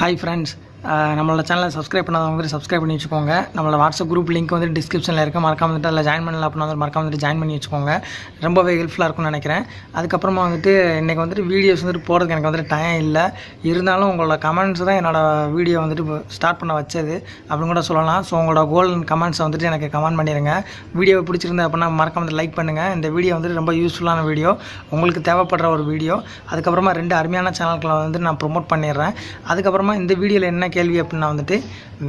Hi friends, நம்மளோட சேனலை subscribe பண்ணாதவங்க வந்து சப்ஸ்கிரைப் பண்ணி வச்சுக்கோங்க. நம்மளோட வாட்ஸ்அப் குரூப் லிங்க் வந்து டிஸ்கிரிப்ஷனில் இருக்குது. மறக்காம வந்துட்டு அதில் ஜாயின் பண்ணல அப்படின்னா வந்து மறக்காம வந்துட்டு ஜாயின் பண்ணி வச்சுக்கோங்க. ரொம்பவே ஹெல்ப்ஃபுல்லாக இருக்கும்னு நினைக்கிறேன். அதுக்கப்புறமா வந்துட்டு இன்றைக்கி வந்துட்டு வீடியோஸ் வந்துட்டு போகிறதுக்கு எனக்கு வந்துட்டு டைம் இல்லை. இருந்தாலும் உங்களோட கமெண்ட்ஸ் தான் என்னோடய வீடியோ வந்துட்டு ஸ்டார்ட் பண்ண வச்சது அப்படின்னு கூட சொல்லலாம். ஸோ உங்களோட கோல்டன் கமெண்ட்ஸை வந்துட்டு எனக்கு கமெண்ட் பண்ணிடுங்க. வீடியோ பிடிச்சிருந்தா அப்படின்னா மறக்காம வந்து லைக் பண்ணுங்கள். இந்த வீடியோ வந்துட்டு ரொம்ப யூஸ்ஃபுல்லான வீடியோ, உங்களுக்கு தேவைப்படுற ஒரு வீடியோ. அதுக்கப்புறமா 2 அருமையான சேனல்களை வந்துட்டு நான் ப்ரொமோட் பண்ணிடுறேன். அதுக்கப்புறமா இந்த வீடியோவில் என்ன கேள்வி அப்படின்னா வந்துட்டு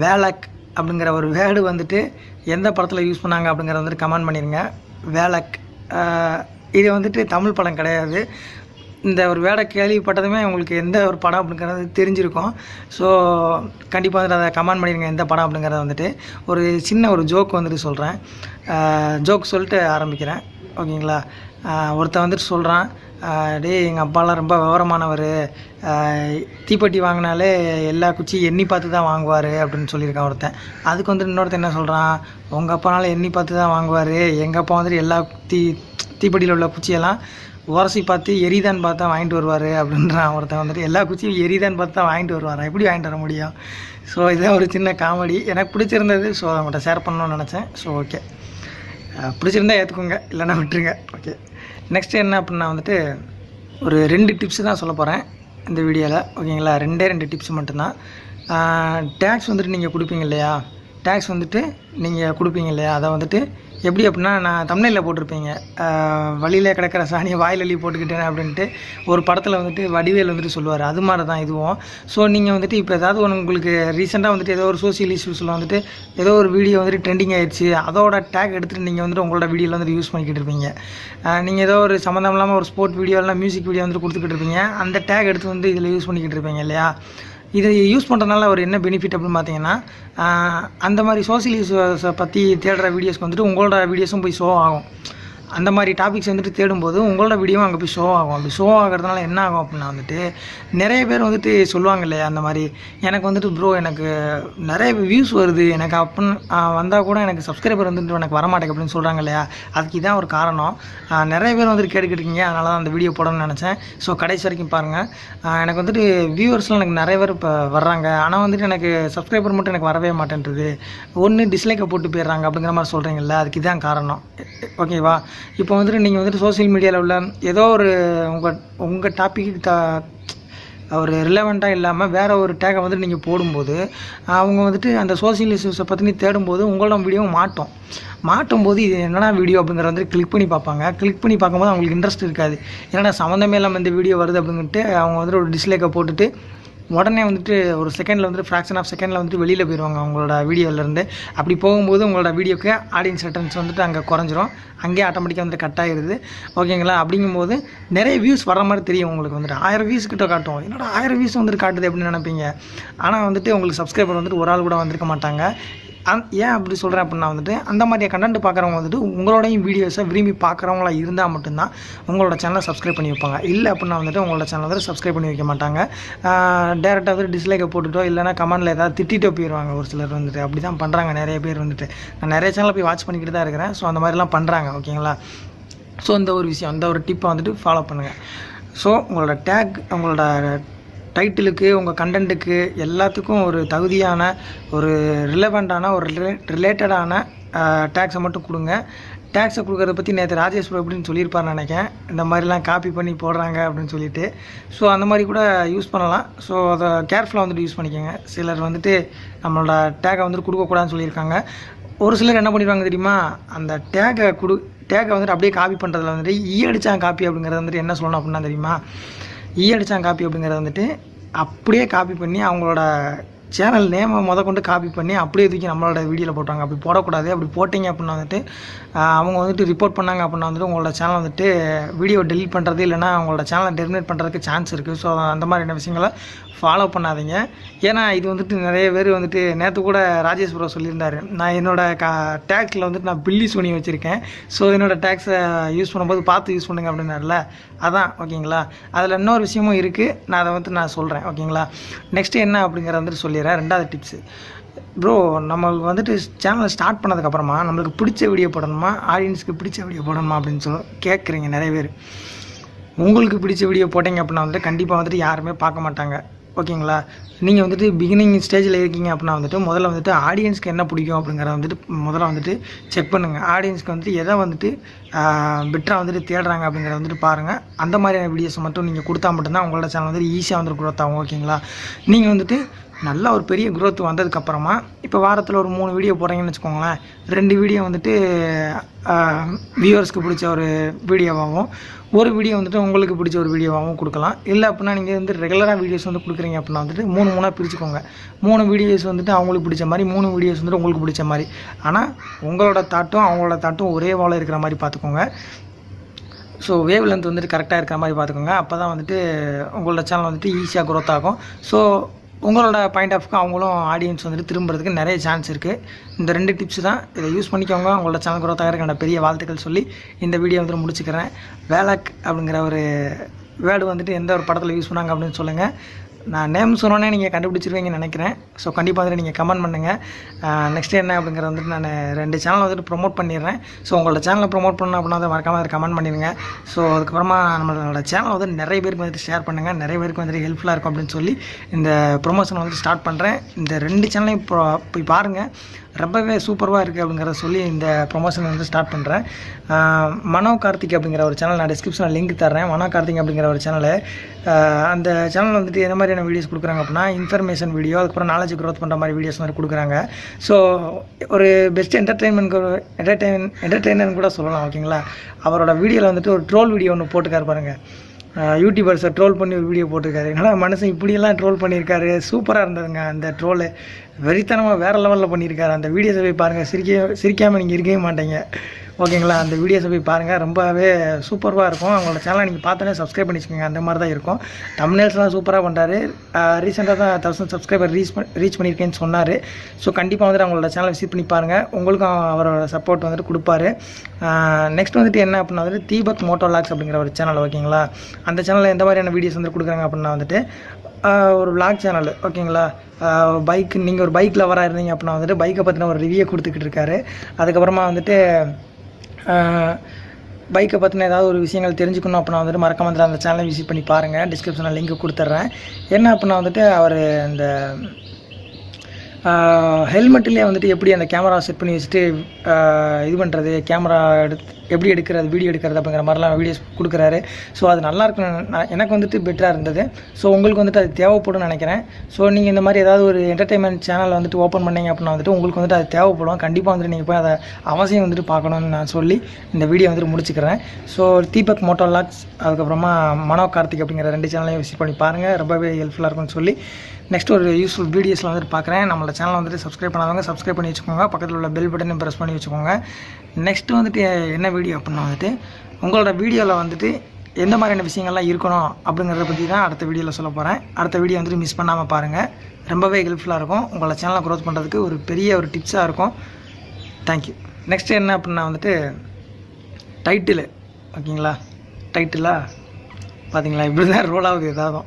வேலக் அப்படிங்கிற ஒரு வேர்டு வந்துட்டு எந்த படத்தில் யூஸ் பண்ணாங்க அப்படிங்கிறத வந்துட்டு கமெண்ட் பண்ணிடுங்க. வேலக் இது வந்துட்டு தமிழ் படம் கிடையாது. இந்த ஒரு வேர்டை கேள்விப்பட்டதுமே உங்களுக்கு எந்த ஒரு படம் அப்படிங்கிறது தெரிஞ்சிருக்கும். ஸோ கண்டிப்பாக வந்துட்டு அதை கமெண்ட் பண்ணிடுங்க எந்த படம் அப்படிங்கிறத வந்துட்டு. ஒரு சின்ன ஒரு ஜோக் வந்துட்டு சொல்கிறேன். ஜோக் சொல்லிட்டு ஆரம்பிக்கிறேன், ஓகேங்களா? ஒருத்தன் வந்துட்டு சொல்கிறான், எங்கள் அப்பாலாம் ரொம்ப விவரமானவர், தீப்பெட்டி வாங்கினாலே எல்லா குச்சியும் எண்ணி பார்த்து தான் வாங்குவார் அப்படின்னு சொல்லியிருக்கான் ஒருத்தன். அதுக்கு வந்துட்டு இன்னொருத்தன் என்ன சொல்கிறான், உங்கள் அப்பானால எண்ணி பார்த்து தான் வாங்குவார், எங்கள் அப்பா வந்துட்டு எல்லா தீப்பெட்டியில் உள்ள குச்சியெல்லாம் உரசி பார்த்து எரிதான்னு பார்த்தா வாங்கிட்டு வருவார் அப்படின்றான் ஒருத்தன். வந்துட்டு எல்லா குச்சியும் எரிதான்னு பார்த்து தான் வாங்கிட்டு வருவார், எப்படி வாங்கிட்டு வர முடியும்? ஸோ இதுதான் ஒரு சின்ன காமெடி, எனக்கு பிடிச்சிருந்தது. ஸோ அவங்கள்ட்ட ஷேர் பண்ணணும்னு நினச்சேன். ஸோ ஓகே, பிடிச்சிருந்தா ஏற்றுக்கோங்க, இல்லைன்னா விட்டுருங்க. ஓகே, நெக்ஸ்ட்டு என்ன அப்படின்னா வந்துட்டு ஒரு 2 டிப்ஸு தான் சொல்ல போகிறேன் இந்த வீடியோவில், ஓகேங்களா? 2 டிப்ஸ் மட்டும்தான். டேக்ஸ் வந்துட்டு நீங்கள் கொடுப்பீங்க இல்லையா, டேக்ஸ் வந்துட்டு நீங்கள் கொடுப்பீங்க இல்லையா, அதை வந்துட்டு எப்படி அப்படின்னா, நான் தம்ப்நெயில்ல போட்டிருப்பீங்க, வழியில் கிடக்கிற சாணியை வாயில் அள்ளி போட்டுக்கிட்டேன் அப்படின்ட்டு ஒரு படத்தில் வந்துட்டு வடிவேல் வந்துட்டு சொல்லுவார். அது மாதிரி தான் இதுவும். ஸோ நீங்கள் வந்துட்டு இப்போ ஏதாவது ஒன்று உங்களுக்கு ரீசெண்டாக வந்துட்டு ஏதோ ஒரு சோசியல் இஷ்யூஸில் வந்துட்டு ஏதோ ஒரு வீடியோ வந்துட்டு ட்ரெண்டிங் ஆகிடுச்சு, அதோட டேக் எடுத்துகிட்டு நீங்கள் வந்துட்டு உங்களோட வீடியோவில் வந்துட்டு யூஸ் பண்ணிக்கிட்டு இருப்பீங்க. நீங்கள் ஏதோ ஒரு சம்மந்தம் இல்லாமல் ஒரு ஸ்போர்ட் வீடியோ இல்லைனா மியூசிக் வீடியோ வந்துட்டு கொடுத்துக்கிட்டு இருப்பீங்க, அந்த டேக் எடுத்து வந்து இதில் யூஸ் பண்ணிக்கிட்டு இருப்பீங்க இல்லையா? இதை யூஸ் பண்ணுறதுனால ஒரு என்ன பெனிஃபிட் அப்படின்னு பார்த்தீங்கன்னா, அந்த மாதிரி சோசியல் இஷ்யூஸை பற்றி தேடுற வீடியோஸ்க்கு வந்துட்டு உங்களோட வீடியோஸும் போய் ஷோ ஆகும். அந்த மாதிரி டாபிக்ஸ் வந்துட்டு தேடும்போது உங்களோட வீடியோவும் அங்கே போய் ஷோ ஆகும். அப்படி ஷோ ஆகிறதுனால என்ன ஆகும் அப்படின்னா வந்துட்டு நிறைய பேர் வந்துட்டு சொல்லுவாங்க இல்லையா, அந்த மாதிரி எனக்கு வந்துட்டு ப்ரோ எனக்கு நிறைய வியூஸ் வருது, எனக்கு அப்படின்னு வந்தால் கூட எனக்கு சப்ஸ்கிரைபர் வந்துட்டு எனக்கு வரமாட்டேங்க அப்படின்னு சொல்கிறாங்க இல்லையா? அதுக்கு இதான் ஒரு காரணம். நிறைய பேர் வந்துட்டு கேட்டுக்கிட்டீங்க, அதனால தான் அந்த வீடியோ போடணும்னு நினச்சேன். ஸோ கடைசி வரைக்கும் பாருங்கள். எனக்கு வந்துட்டு வியூவர்ஸ்லாம் எனக்கு நிறைய பேர் இப்போ வர்றாங்க, ஆனால் வந்துட்டு எனக்கு சப்ஸ்கிரைபர் மட்டும் எனக்கு வரவே மாட்டேன்றது, ஒன்று டிஸ்லைக்கை போட்டு போயிடுறாங்க அப்படிங்கிற மாதிரி சொல்கிறீங்கல்ல, அதுக்கு இதான் காரணம், ஓகேவா? இப்போ வந்துட்டு நீங்கள் வந்துட்டு சோசியல் மீடியாவில் உள்ள ஏதோ ஒரு உங்கள் டாப்பிக்கு ஒரு ரிலவெண்ட்டாக இல்லாமல் வேறு ஒரு டேக்கை வந்துட்டு நீங்கள் போடும்போது அவங்க வந்துட்டு அந்த சோசியல் இஷ்யூஸை பற்றி தேடும்போது உங்களோட வீடியோ மாட்டும்போது இது என்னென்னா வீடியோ அப்படிங்கிறத வந்துட்டு கிளிக் பண்ணி பார்ப்பாங்க. கிளிக் பண்ணி பார்க்கும்போது அவங்களுக்கு இன்ட்ரெஸ்ட் இருக்காது, ஏன்னா சம்மந்தமே இல்லாமல் இந்த வீடியோ வருது அப்படின்ட்டு அவங்க வந்துட்டு ஒரு டிஸ்லைக்கை போட்டுட்டு உடனே வந்துட்டு ஒரு செகண்டில் வந்துட்டு ஃப்ராக்ஷன் ஆஃப் செகண்டில் வந்துட்டு வெளியில் போயிடுவாங்க அவங்களோட வீடியோவிலேருந்து. அப்படி போகும்போது உங்களோட வீடியோக்கு ஆடியன்ஸ் ரிட்டர்ன்ஸ் வந்துட்டு அங்கே குறைஞ்சிரும், அங்கேயே ஆட்டோமேட்டிக்காக வந்துட்டு கட் ஆகிடுது, ஓகேங்களா? அப்படிங்கும்போது நிறைய வியூஸ் வர மாதிரி தெரியும் உங்களுக்கு, வந்துட்டு 1000 வியூஸ் கிட்ட காட்டும். என்னோட 1000 வியூஸ் வந்துட்டு காட்டுது அப்படின்னு நினைப்பீங்க. ஆனால் வந்துட்டு உங்களுக்கு சப்ஸ்கிரைபர் வந்துட்டு ஒரு ஆள் கூட வந்திருக்க மாட்டாங்க. ஏன் அப்படி சொல்கிறேன் அப்படின்னா வந்துட்டு அந்த மாதிரியே கண்டென்ட் பார்க்குறவங்க வந்துட்டு உங்களோடையும் வீடியோஸை விரும்பி பார்க்குறவங்களா இருந்தால் மட்டும்தான் உங்களோட சேனலை சப்ஸ்கிரைப் பண்ணி வைப்பாங்க. இல்லை அப்படின்னா வந்துட்டு உங்களோட சேனல் வந்துட்டு சப்ஸ்கிரைப் பண்ணி வைக்க மாட்டாங்க. டேரெக்டாக வந்துட்டு டிஸ்லைக்கை போட்டுட்டோ இல்லைனா கமெண்டில் ஏதாவது திட்டிட்டோ போயிடுவாங்க ஒரு சிலர் வந்துட்டு. அப்படி தான் பண்ணுறாங்க நிறைய பேர் வந்துட்டு. நான் நிறைய சேனலை போய் வாட்ச் பண்ணிக்கிட்டு தான் இருக்கிறேன். ஸோ அந்த மாதிரிலாம் பண்ணுறாங்க, ஓகேங்களா? ஸோ இந்த ஒரு விஷயம், இந்த ஒரு டிப்பை வந்துட்டு ஃபாலோ பண்ணுங்கள். ஸோ உங்களோட டேக், உங்களோட டைட்டிலுக்கு, உங்கள் கண்டென்ட்டுக்கு எல்லாத்துக்கும் ஒரு தகுதியான, ஒரு ரிலவெண்ட்டான, ஒரு ரிலேட்டடான டேக்ஸை மட்டும் கொடுங்க. டேக்ஸை கொடுக்குறத பற்றி நேற்று ராஜேஷ் ப்ரோ எப்படின்னு சொல்லியிருப்பார்னு நினைக்கிறேன், இந்த மாதிரிலாம் காப்பி பண்ணி போடுறாங்க அப்படின்னு சொல்லிட்டு. ஸோ அந்த மாதிரி கூட யூஸ் பண்ணலாம். ஸோ அதை கேர்ஃபுல்லாக வந்துட்டு யூஸ் பண்ணிக்கோங்க. சிலர் வந்துட்டு நம்மளோட டேக்கை வந்துட்டு கொடுக்கக்கூடாதுன்னு சொல்லியிருக்காங்க. ஒரு சிலர் என்ன பண்ணிடுவாங்க தெரியுமா, அந்த டேக்கை வந்துட்டு அப்படியே காப்பி பண்ணுறதுல வந்துட்டு அடித்தான் காப்பி அப்படிங்கிறது வந்துட்டு என்ன சொல்லணும் அப்படின்னா தெரியுமா, அடித்தான் காப்பி அப்படிங்கிறத வந்துட்டு அப்படியே காப்பி பண்ணி அவங்களோட சேனல் நேமை கொண்டு காப்பி பண்ணி அப்படியே தூக்கி நம்மளோட வீடியோவில் போட்டாங்க. அப்படி போடக்கூடாது. அப்படி போட்டிங்க அப்படின்னா வந்துட்டு அவங்க வந்துட்டு ரிப்போர்ட் பண்ணாங்க அப்படின்னா வந்துட்டு உங்களோட சேனல் வந்துட்டு வீடியோ டெலிட் பண்ணுறது இல்லைனா அவங்களோட சேனலை டெர்மினேட் பண்ணுறதுக்கு சான்ஸ் இருக்குது. ஸோ அந்த மாதிரியான விஷயங்களை ஃபாலோ பண்ணாதீங்க. ஏன்னா இது வந்துட்டு நிறைய பேர் வந்துட்டு நேற்று கூட ராஜேஷ் ப்ரோ சொல்லியிருந்தார், நான் என்னோடய டேக்ஸில் வந்துட்டு நான் பில்லி சோனி வச்சுருக்கேன், ஸோ என்னோடய டேக்ஸை யூஸ் பண்ணும்போது பார்த்து யூஸ் பண்ணுங்க அப்படின்னாருல, அதான், ஓகேங்களா? அதில் இன்னொரு விஷயமும் இருக்குது, நான் அதை வந்துட்டு நான் சொல்கிறேன், ஓகேங்களா? நெக்ஸ்ட்டு என்ன அப்படிங்கிறத வந்துட்டு சொல்லிடுறேன். 2வது டிப்ஸு, ப்ரோ நம்மளுக்கு வந்துட்டு சேனலை ஸ்டார்ட் பண்ணதுக்கப்புறமா நம்மளுக்கு பிடிச்ச வீடியோ போடணுமா, ஆடியன்ஸுக்கு பிடிச்ச வீடியோ போடணுமா அப்படின்னு கேட்குறீங்க நிறைய பேர். உங்களுக்கு பிடிச்ச வீடியோ போட்டிங்க அப்படின்னா வந்துட்டு கண்டிப்பாக வந்துட்டு யாருமே பார்க்க மாட்டாங்க. ஓகேங்களா. நீங்கள் வந்துட்டு பிகினிங் ஸ்டேஜில் இருக்கீங்க அப்படின்னா வந்துட்டு முதல்ல வந்துட்டு ஆடியன்ஸ்க்கு என்ன பிடிக்கும் அப்படிங்கிறத வந்துட்டு முதல்ல வந்துட்டு செக் பண்ணுங்கள். ஆடியன்ஸ்க்கு வந்துட்டு எதை வந்துட்டு பெட்டராக வந்துட்டு தேடுறாங்க அப்படிங்கிறத வந்துட்டு பாருங்கள். அந்த மாதிரியான வீடியோஸ் மட்டும் நீங்கள் கொடுத்தா மட்டும்தான் உங்களோட சேனல் வந்துட்டு ஈஸியாக வந்துட்டு க்ரோத் ஆகும். ஓகேங்களா. நீங்கள் வந்துட்டு நல்ல ஒரு பெரிய க்ரோத் வந்ததுக்கப்புறமா இப்போ வாரத்தில் ஒரு 3 வீடியோ போடுறீங்கன்னு வச்சுக்கோங்களேன். 2 வீடியோ வந்துட்டு வியூவர்ஸ்க்கு பிடிச்ச ஒரு வீடியோவாகவும், ஒரு வீடியோ வந்துட்டு உங்களுக்கு பிடிச்ச ஒரு வீடியோவாகவும் கொடுக்கலாம். இல்லை அப்படின்னா நீங்கள் வந்து ரெகுலராக வீடியோஸ் வந்து கொடுக்குறீங்க அப்படின்னா வந்துட்டு 3 பிரிச்சுக்கோங்க. 3 வீடியோஸ் வந்துட்டு அவங்களுக்கு பிடிச்ச மாதிரி, 3 வீடியோஸ் வந்துட்டு உங்களுக்கு பிடிச்ச மாதிரி. ஆனால் உங்களோட தாட்டும் அவங்களோட தாட்டும் ஒரே வாழ இருக்கிற மாதிரி பார்த்துக்கோங்க. ஸோ வேவ் லென்த் வந்துட்டு கரெக்டாக இருக்கிற மாதிரி பார்த்துக்கோங்க. அப்போ தான் வந்துட்டு உங்களோட சேனல் வந்துட்டு ஈஸியாக க்ரோத் ஆகும். ஸோ உங்களோட பாயிண்ட் ஆஃப்க்கு அவங்களும் ஆடியன்ஸ் வந்துட்டு திரும்புறதுக்கு நிறைய சான்ஸ் இருக்குது. இந்த 2 டிப்ஸ் தான், இதை யூஸ் பண்ணிக்கோங்க. உங்களோட சேனல் க்ரோத் ஆகிறதுக்கான பெரிய வாழ்த்துக்கள் சொல்லி இந்த வீடியோ வந்துட்டு முடிச்சுக்கிறேன். வேலக் அப்படிங்கிற ஒரு வேர்டு வந்துட்டு எந்த ஒரு படத்தில் யூஸ் பண்ணாங்க அப்படின்னு சொல்லுங்கள். நான் நேம் சொன்னோன்னே நீங்கள் கண்டுபிடிச்சிருவீங்கன்னு நினைக்கிறேன். ஸோ கண்டிப்பாக வந்துட்டு நீங்கள் கமெண்ட் பண்ணுங்கள். நெக்ஸ்ட் என்ன அப்படிங்கிறத வந்துட்டு நான் 2 சேனல் வந்துட்டு ப்ரொமோட் பண்ணிடுறேன். ஸோ உங்களோட சேனலை ப்ரொமோட் பண்ணணும் அப்படின்னா அதை மறக்காமல் அதை கமெண்ட் பண்ணிடுங்க. ஸோ அதுக்கப்புறமா நம்மளோட சேனல் வந்து நிறைய பேருக்கு வந்துட்டு ஷேர் பண்ணுங்கள். நிறைய பேருக்கு வந்துட்டு ஹெல்ப்ஃபுல்லாக இருக்கும் அப்படின்னு சொல்லி இந்த ப்ரொமோஷன் வந்து ஸ்டார்ட் பண்ணுறேன். இந்த 2 சேனலையும் போய் பாருங்கள். ரொம்பவே சூப்பராக இருக்குது அப்படிங்கிறத சொல்லி இந்த ப்ரொமோஷன் வந்து ஸ்டார்ட் பண்ணுறேன். மனோ கார்த்திக் அப்படிங்கிற ஒரு சேனல் நான் டிஸ்கிரிப்ஷனில் லிங்க் தர்றேன். மனோ கார்த்திக் அப்படிங்கிற ஒரு சேனல், அந்த சேனல் வந்துட்டு எந்த மாதிரியான வீடியோஸ் கொடுக்குறாங்க அப்படின்னா இன்ஃபர்மேஷன் வீடியோ, அதுக்கப்புறம் நாலேஜ் க்ரோத் பண்ணுற மாதிரி வீடியோஸ் மாதிரி கொடுக்குறாங்க. ஸோ ஒரு பெஸ்ட் என்டர்டெயினர் கூட சொல்லலாம். ஓகேங்களா. அவரோட வீடியோவில் வந்துட்டு ஒரு ட்ரோல் வீடியோ ஒன்று போட்டுக்காரு பாருங்கள். யூடியூபர்ஸை ட்ரோல் பண்ணி ஒரு வீடியோ போட்டிருக்காரு. என்னால் மனுஷன் இப்படியெல்லாம் ட்ரோல் பண்ணியிருக்காரு. சூப்பராக இருந்ததுங்க அந்த ட்ரோலு. வெறித்தனமாக வேறு லெவலில் பண்ணியிருக்காரு. அந்த வீடியோஸை போய் பாருங்கள். சிரிக்காமல் நீங்கள் இருக்கவே மாட்டீங்க. ஓகேங்களா. அந்த வீடியோஸை போய் பாருங்கள். ரொம்பவே சூப்பராக இருக்கும். அவங்களோட சேனலை நீங்கள் பார்த்தோன்னே சப்ஸ்கிரைப் பண்ணி வச்சுக்கோங்க. அந்த மாதிரி தான் இருக்கும். தம்ப்நெயில்ஸ்லாம் சூப்பராக பண்ணுறாரு. ரீசெண்டாக தான் 1000 சப்ஸ்கிரைபர் ரீச் பண்ணியிருக்கேன்னு சொன்னார். ஸோ கண்டிப்பாக வந்துட்டு அவங்களோட சேனலை விசிட் பண்ணி பாருங்கள். உங்களுக்கும் அவரோட சப்போர்ட் வந்துட்டு கொடுப்பாரு. நெக்ஸ்ட் வந்துட்டு என்ன அப்படின்னா வந்துட்டு தீபக் மோட்டோ லாக்ஸ் அப்படிங்கிற ஒரு சேனல். ஓகேங்களா. அந்த சேனலில் எந்த மாதிரியான வீடியோஸ் வந்து கொடுக்குறாங்க அப்படின்னா வந்துட்டு ஒரு விளாக் சேனல். ஓகேங்களா. பைக், நீங்கள் ஒரு பைக் லவராக இருந்தீங்க அப்படின்னா வந்துட்டு பைக்கை பற்றின ஒரு ரிவ்யூ கொடுத்துக்கிட்டு இருக்காரு. அதுக்கப்புறமா வந்துட்டு பைக்கை பற்றின ஏதாவது ஒரு விஷயங்கள் தெரிஞ்சுக்கணும் அப்படின்னா வந்துட்டு மறக்காம வந்துட்டு அந்த சேனலை விசிட் பண்ணி பாருங்கள். டிஸ்கிரிப்ஷனில் லிங்க் கொடுத்துட்றேன். என்ன அப்படின்னா வந்துட்டு அவர் அந்த ஹெல்மெட்லேயே வந்துட்டு எப்படி அந்த கேமரா செட் பண்ணி வச்சுட்டு இது பண்ணுறது, கேமரா எப்படி எடுக்கிறது, வீடியோ எடுக்கிறது அப்படிங்கிற மாதிரிலாம் வீடியோஸ் கொடுக்குறாரு. ஸோ அது நல்லாயிருக்கும். எனக்கு வந்துட்டு பெட்டராக இருந்தது. ஸோ உங்களுக்கு வந்துட்டு அது தேவைப்படும் நினைக்கிறேன். ஸோ நீங்கள் இந்த மாதிரி ஏதாவது ஒரு என்டர்டெயின்மெண்ட் சேனல் வந்துட்டு ஓப்பன் பண்ணிங்க அப்படின்னா வந்துட்டு உங்களுக்கு வந்துட்டு அது தேவைப்படும். கண்டிப்பாக வந்துட்டு நீங்கள் போய் அதை அவசியம் வந்துட்டு பார்க்கணுன்னு நான் சொல்லி இந்த வீடியோ வந்துட்டு முடிச்சுக்கிறேன். ஸோ தீபக் மோட்டோ லாக்ஸ், அதுக்கப்புறமா மனோ கார்த்திக் அப்படிங்கிற 2 சேனலையும் விசிட் பண்ணி பாருங்கள். ரொம்பவே ஹெல்ப்ஃபுல்லாக இருக்கும்னு சொல்லி நெக்ஸ்ட் ஒரு யூஸ்ஃபுல் வீடியோஸில் வந்துட்டு பார்க்குறேன். நம்மளோட சேனல் வந்துட்டு சப்ஸ்கிரைப் பண்ணாதவங்க சப்ஸ்கிரைப் பண்ணி வச்சுக்கோங்க. பக்கத்தில் உள்ள பெல் பட்டனை ப்ரெஸ் பண்ணி வச்சுக்கோங்க. நெக்ஸ்ட்டு வந்துட்டு என்ன வீடியோ அப்படின்னா வந்துட்டு உங்களோட வீடியோவில் வந்துட்டு எந்த மாதிரியான விஷயங்கள்லாம் இருக்கணும் அப்படிங்கிறத பற்றி தான் அடுத்த வீடியோவில் சொல்ல போகிறேன். அடுத்த வீடியோ வந்துட்டு மிஸ் பண்ணாமல் பாருங்கள். ரொம்பவே ஹெல்ப்ஃபுல்லாக இருக்கும். உங்களோட சேனலை க்ரோத் பண்ணுறதுக்கு ஒரு பெரிய ஒரு டிப்ஸாக இருக்கும். தேங்க்யூ. நெக்ஸ்ட்டு என்ன அப்படின்னா வந்துட்டு டைட்டிலு. ஓகேங்களா. டைட்டிலாக பார்த்தீங்களா இப்படி தான் ரோல் ஆகுது ஏதாவது.